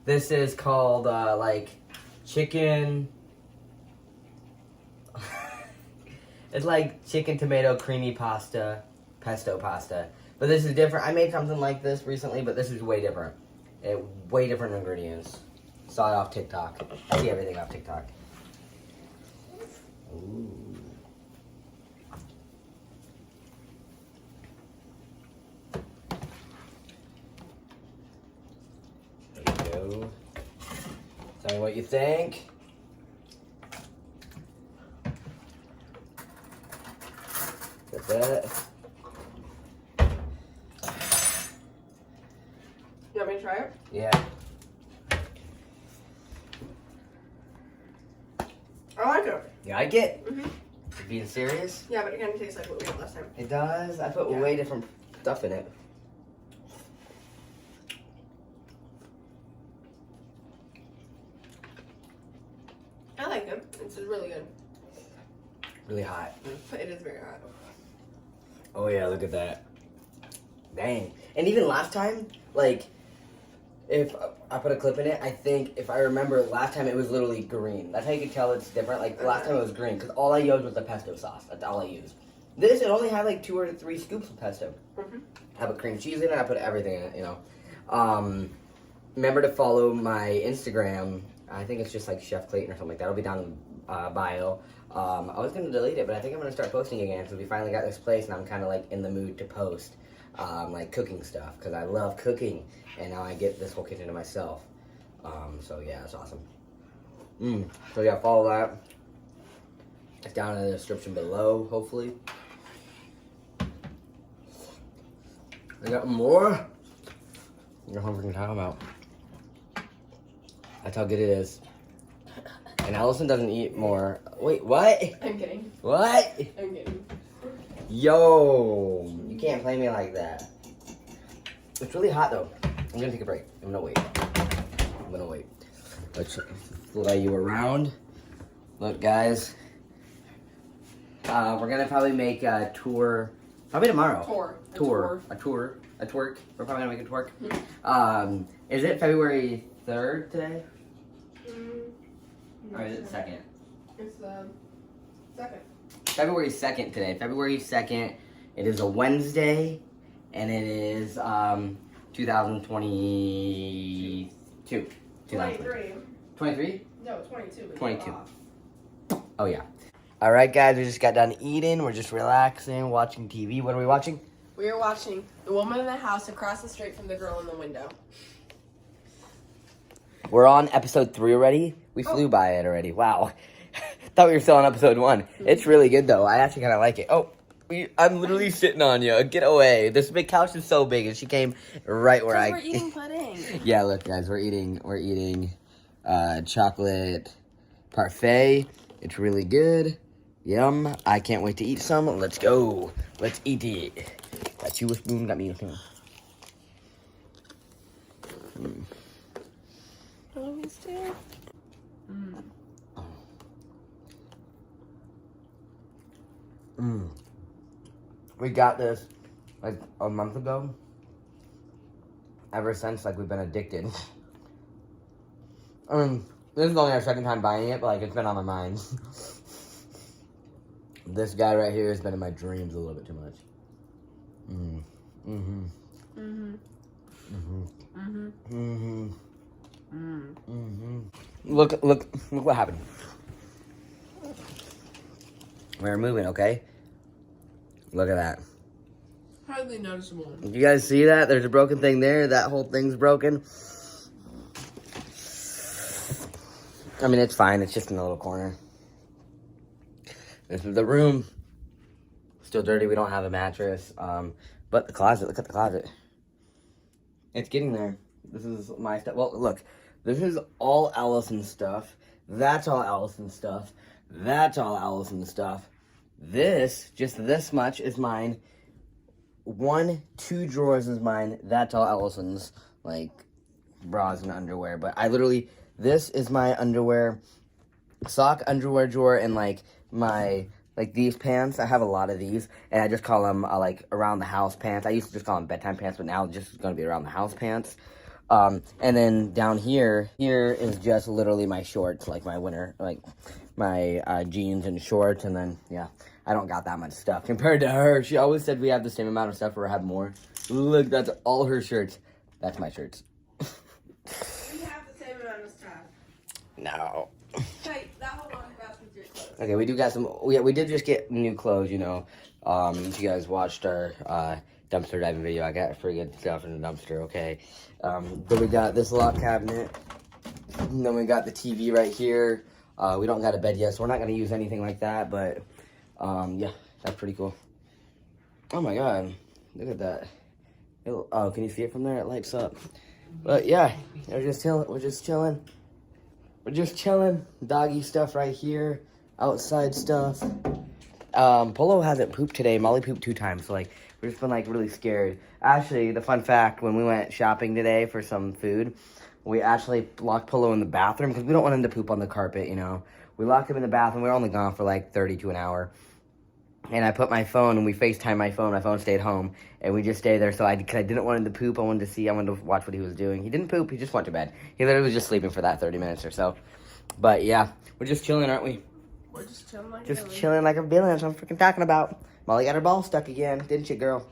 This is called, like, chicken... It's like chicken tomato creamy pasta, pesto pasta. But this is different. I made something like this recently, but this is way different. Way different ingredients. Saw it off TikTok. I see everything off TikTok. Ooh. There you go. Tell me what you think. Get that. You want me to try it? Yeah. I like it. You like it? Mm-hmm. You being serious? Yeah, but it kind of tastes like what we had last time. It does? I put way different stuff in it. I like it. It's really good. Really hot. It is very hot. Oh yeah, look at that. Dang. And even last time, like, if I put a clip in it, I think, if I remember, last time it was literally green. That's how you could tell it's different. Like, last time it was green, because all I used was the pesto sauce. That's all I used. This, it only had like 2 or 3 scoops of pesto. Mm-hmm. I put cream cheese in it, I put everything in it, you know. Remember to follow my Instagram. I think it's just like Chef Clayton or something like that. It'll be down in the bio. I was going to delete it, but I think I'm going to start posting again, because we finally got this place, and I'm kind of like in the mood to post. Like cooking stuff, because I love cooking, and now I get this whole kitchen to myself. So yeah, it's awesome. So yeah, follow that. It's down in the description below, hopefully. I got more. You know what we're talking about. That's how good it is. And Allison doesn't eat more. Wait, what? I'm kidding. What? I'm kidding. Yo, you can't play me like that. It's really hot though. I'm gonna take a break. I'm gonna wait. Let's fly you around. Look, guys. We're gonna probably make a tour. Probably tomorrow. A twerk. We're probably gonna make a twerk. Is it February 3rd today? Or is it 2nd? It's the 2nd. February 2nd today. February 2nd. It is a Wednesday, and it is 2022. 23. 23? No, 22. 22. Oh yeah. All right, guys. We just got done eating. We're just relaxing, watching TV. What are we watching? We are watching The Woman in the House across the street from the girl in the window. We're on episode 3 already. We flew by it already. Wow. Thought we were still on episode 1. It's really good though. I actually kind of like it. Oh, I'm literally sitting on you. Get away. This big couch is so big, and she came right where We're eating pudding. Yeah, look, guys, we're eating chocolate parfait. It's really good. Yum. I can't wait to eat some. Let's go. Let's eat it. Got you a spoon. Got me a spoon. We got this like a month ago. Ever since, like, we've been addicted. I mean, this is only our 2nd time buying it, but like it's been on my mind. This guy right here has been in my dreams a little bit too much. Look what happened. We're moving, okay? Look at that. Hardly noticeable. You guys see that? There's a broken thing there. That whole thing's broken. I mean, it's fine. It's just in a little corner. This is the room. Still dirty. We don't have a mattress. But the closet. Look at the closet. It's getting there. This is my stuff. Well, look. This is all Allison's stuff. That's all Allison's stuff. That's all Allison's stuff. This, just this much, is mine. 2 drawers is mine. That's all Allison's, like, bras and underwear. But I literally, this is my underwear, underwear drawer, and, like, my, like, these pants. I have a lot of these, and I just call them, like, around the house pants. I used to just call them bedtime pants, but now it's just going to be around the house pants. And then down here is just literally my shorts, like my winter, like my jeans and shorts, and then, yeah, I don't got that much stuff compared to her. She always said we have the same amount of stuff or have more. Look, that's all her shirts. That's my shirts. We have the same amount of stuff. No. Hey, that whole laundry basket's your clothes. Okay, we do got some, we did just get new clothes, you know. If you guys watched our, dumpster diving video, I got pretty good stuff in the dumpster, okay. Then we got this lock cabinet. And then we got the TV right here. We don't got a bed yet, so we're not going to use anything like that, but, yeah, that's pretty cool. Oh my god, look at that. Oh, can you see it from there? It lights up. But, yeah, we're just chilling. We're just chilling. Doggy stuff right here. Outside stuff. Polo hasn't pooped today. Molly pooped 2 times, so, like, we've just been, like, really scared. Actually, the fun fact, when we went shopping today for some food, we actually locked Polo in the bathroom because we don't want him to poop on the carpet, you know. We locked him in the bathroom. We were only gone for, like, 30 to an hour. And I put my phone, and we FaceTime my phone. My phone stayed home, and we just stayed there. So cause I didn't want him to poop. I wanted to watch what he was doing. He didn't poop. He just went to bed. He literally was just sleeping for that 30 minutes or so. But, yeah, we're just chilling, aren't we? We're just chilling like Just chilling like a villain. That's what I'm freaking talking about. Molly got her ball stuck again, didn't you, girl?